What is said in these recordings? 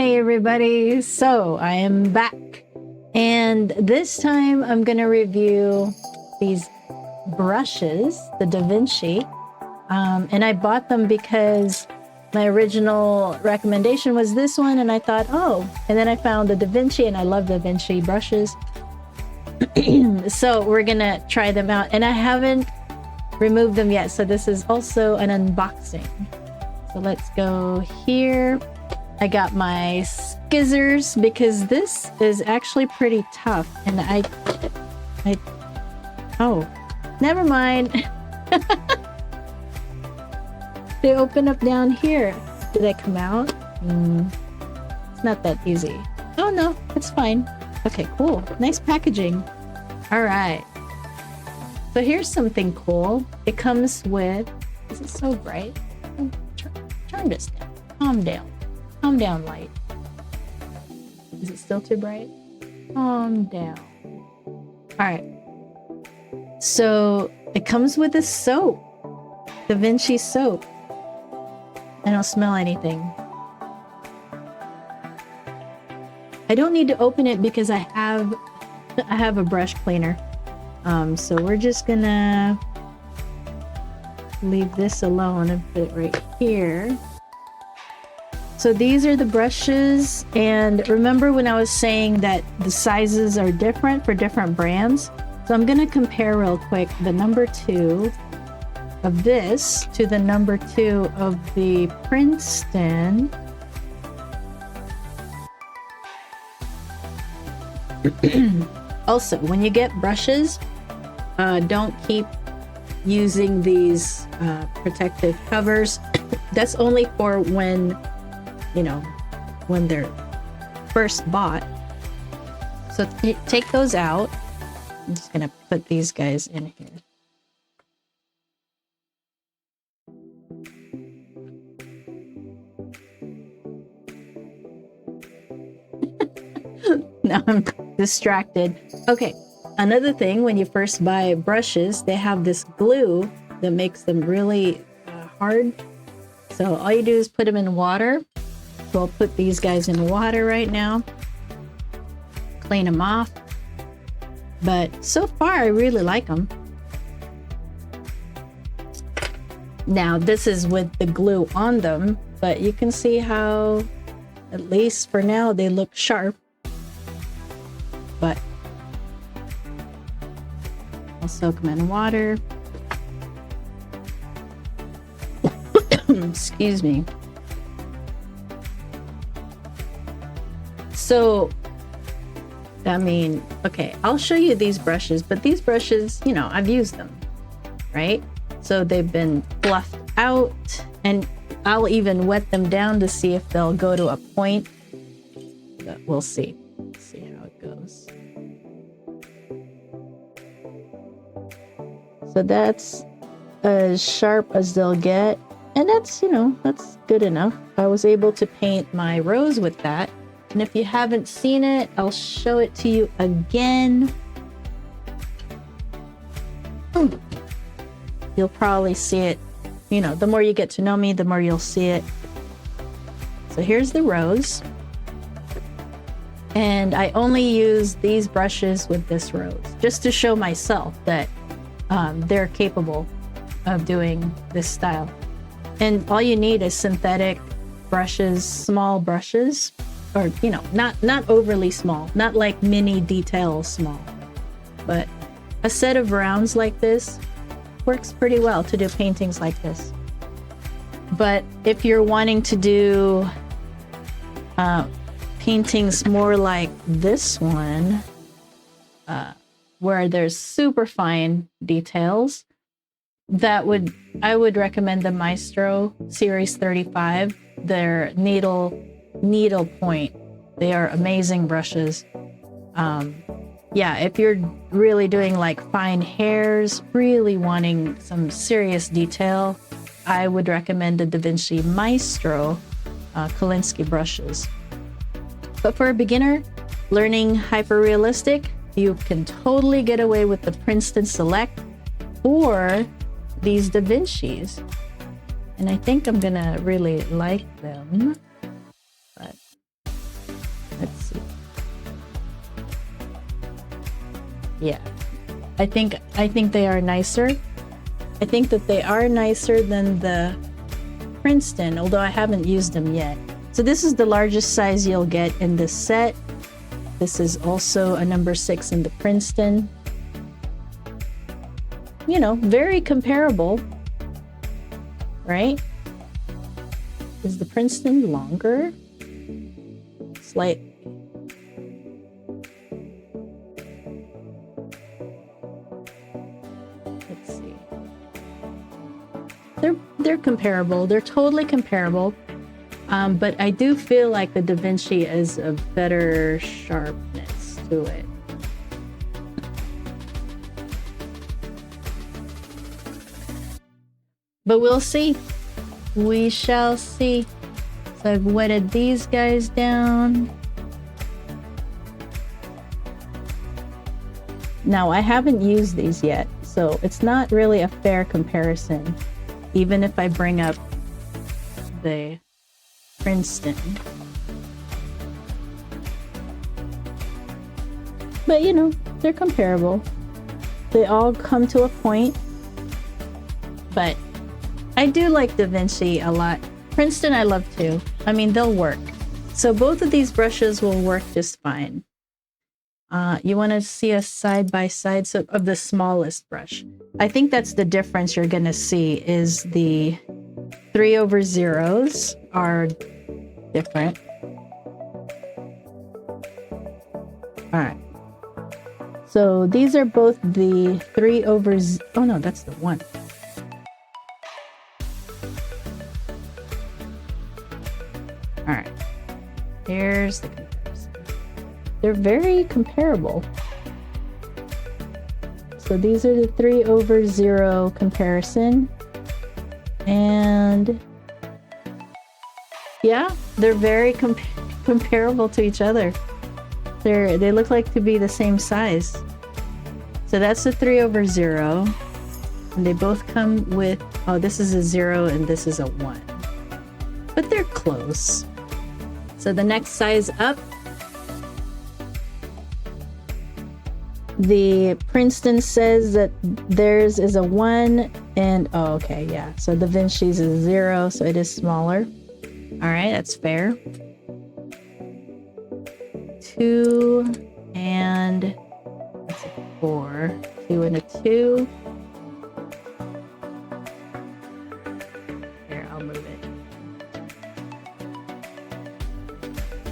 Hey everybody, so I am back, and this time I'm gonna review these brushes, the DaVinci, and I bought them because my original recommendation was this one, and I thought, oh, and then I found the DaVinci, and I love DaVinci brushes. So we're gonna try them out, and I haven't removed them yet, so this is also an unboxing. So let's go here. I got my scissors because this is actually pretty tough, and oh, never mind. They open up down here. Did they come out? It's not that easy. Oh no, it's fine. Okay, cool. Nice packaging. All right. So here's something cool. It comes with, is it so bright? Turn this down. Calm down. Calm down, light. Is it still too bright? Calm down. All right. So it comes with a soap. DaVinci soap. I don't smell anything. I don't need to open it because I have a brush cleaner. So we're just gonna leave this alone and put it right here. So these are the brushes, and remember when I was saying that the sizes are different for different brands? So I'm gonna compare real quick the number 2 of this to the number 2 of the Princeton. Also, when you get brushes, don't keep using these protective covers. That's only for when, you know, when they're first bought. So take those out. I'm just gonna put these guys in here. Now I'm distracted. Okay, another thing, when you first buy brushes, they have this glue that makes them really hard. So all you do is put them in water. So I'll put these guys in water right now. Clean them off. But so far, I really like them. Now, this is with the glue on them, but you can see how, at least for now, they look sharp. But I'll soak them in water. Excuse me. So, I mean, okay, I'll show you these brushes, but these brushes, you know, I've used them, right? So they've been fluffed out, and I'll even wet them down to see if they'll go to a point. But we'll see. Let's see how it goes. So that's as sharp as they'll get. And that's, you know, that's good enough. I was able to paint my rose with that. And if you haven't seen it, I'll show it to you again. You'll probably see it. You know, the more you get to know me, the more you'll see it. So here's the rose. And I only use these brushes with this rose, just to show myself that they're capable of doing this style. And all you need is synthetic brushes, small brushes, or, you know, not overly small, not like mini detail small, but a set of rounds like this works pretty well to do paintings like this. But if you're wanting to do paintings more like this one, where there's super fine details, I would recommend the Maestro Series 35. Their needle point. They are amazing brushes. Yeah, if you're really doing like fine hairs, really wanting some serious detail, I would recommend the DaVinci Maestro Kolinsky brushes. But for a beginner learning hyperrealistic, you can totally get away with the Princeton Select or these DaVincis. And I think I'm gonna really like them. But Yeah, I think they are nicer. I think that they are nicer than the Princeton, although I haven't used them yet. So this is the largest size you'll get in this set. This is also a number 6 in the Princeton. You know, very comparable, right? Is the Princeton longer? Slight. Let's see. They're comparable. They're totally comparable. But I do feel like the DaVinci is a better sharpness to it. But we'll see. We shall see. So I've wetted these guys down. Now I haven't used these yet, so it's not really a fair comparison, even if I bring up the Princeton. But you know, they're comparable. They all come to a point. But I do like DaVinci a lot. Princeton I love too. I mean, they'll work. So both of these brushes will work just fine. You want to see a side by side of the smallest brush. I think that's the difference you're going to see is the 3/0s are different. All right. So these are both the 3/0. Oh no, that's the 1. All right. Here's the comparison. They're very comparable. So these are the 3/0 comparison. And yeah, they're very comparable to each other. They look like to be the same size. So that's the 3/0. And they both come with, oh, this is a 0 and this is a 1. But they're close. So the next size up, the Princeton says that theirs is a 1 and, oh, okay, yeah. So DaVinci's is a 0, so it is smaller. All right, that's fair. 2 and that's a 4. 2 and a 2. Here, I'll move it.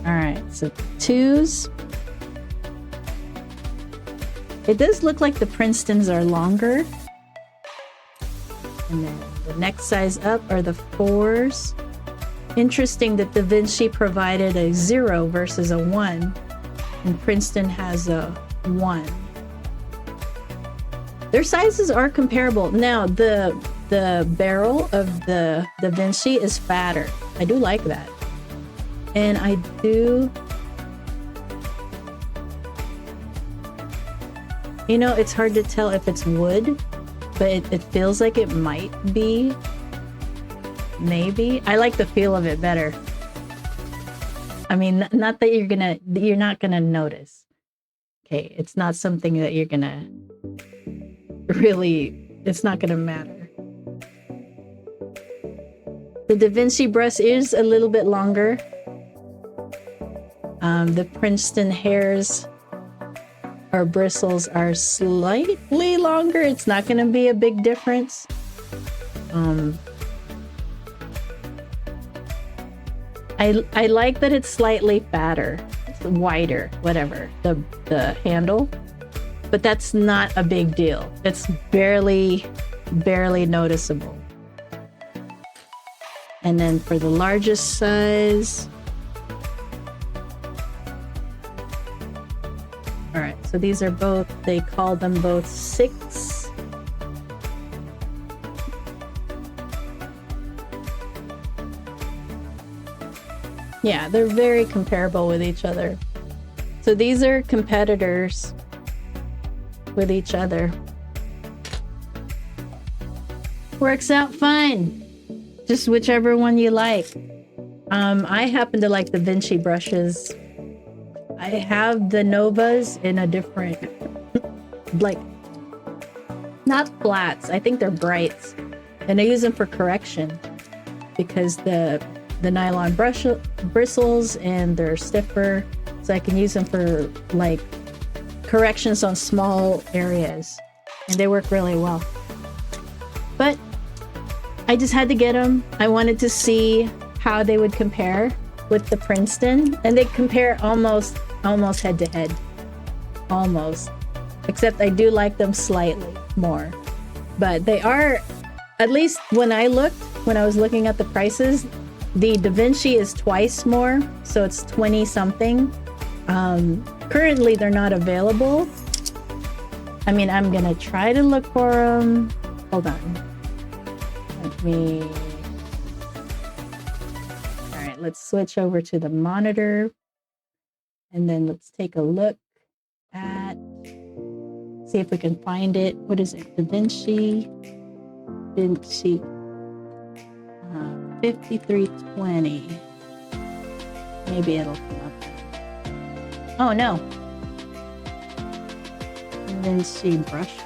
All right, so 2s. It does look like the Princetons are longer. And then the next size up are the 4s. Interesting that DaVinci provided a 0 versus a 1, and Princeton has a 1. Their sizes are comparable. Now, the barrel of the DaVinci is fatter. I do like that. And I do... You know, it's hard to tell if it's wood, but it feels like it might be. Maybe. I like the feel of it better. I mean, not that you're not gonna notice. Okay, it's not something that you're gonna really, it's not gonna matter. The DaVinci brush is a little bit longer. The Princeton hairs or bristles are slightly longer. It's not going to be a big difference. I like that it's slightly fatter, it's wider, whatever, the handle, but that's not a big deal. It's barely noticeable. And then for the largest size, all right, so these are both, they call them both 6. Yeah, they're very comparable with each other. So these are competitors with each other. Works out fine. Just whichever one you like. I happen to like the DaVinci brushes. I have the Novas in a different like not flats. I think they're brights, and I use them for correction because the nylon bristles and they're stiffer, so I can use them for like corrections on small areas, and they work really well. But I just had to get them. I wanted to see how they would compare with the Princeton, and they compare almost head to head, almost, except I do like them slightly more. But they are, at least when I was looking at the prices, the DaVinci is twice more, so it's 20 something. Currently they're not available. I mean, I'm gonna try to look for them. Hold on. All right, let's switch over to the monitor, and then let's take a look at, see if we can find it. What is it? DaVinci 5320. Maybe it'll come up. Oh no. DaVinci brushes.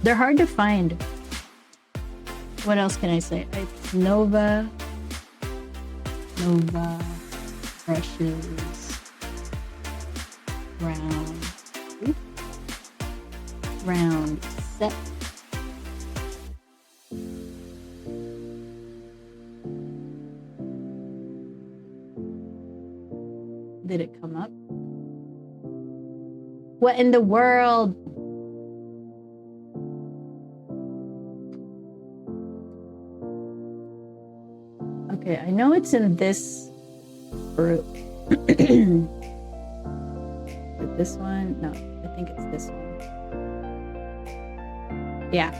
They're hard to find. What else can I say? It's Nova brushes round set. Did it come up? What in the world? Okay, I know it's in this group. This one? No, I think it's this one. Yeah.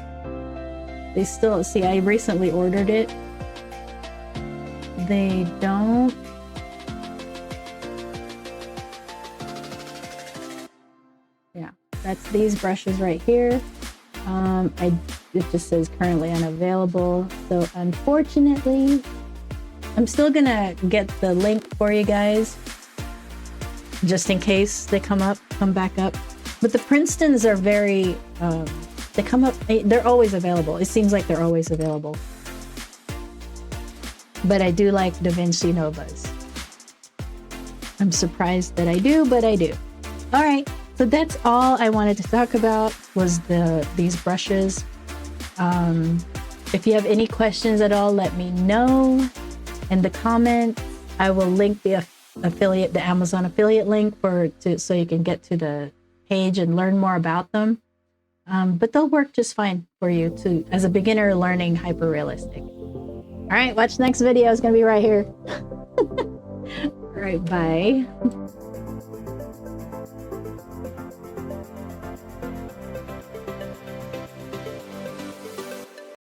They still, see, I recently ordered it. They don't. Yeah, that's these brushes right here. It just says currently unavailable. So unfortunately, I'm still gonna get the link for you guys, just in case they come back up. But the Princetons are very, they come up, they're always available. It seems like they're always available. But I do like DaVinci NOVAs. I'm surprised that I do, but I do. All right, so that's all I wanted to talk about was these brushes. If you have any questions at all, let me know in the comments. I will link the Amazon affiliate link so you can get to the page and learn more about them. But they'll work just fine for you as a beginner learning hyper-realistic. All right, watch the next video. It's gonna be right here. All right, bye.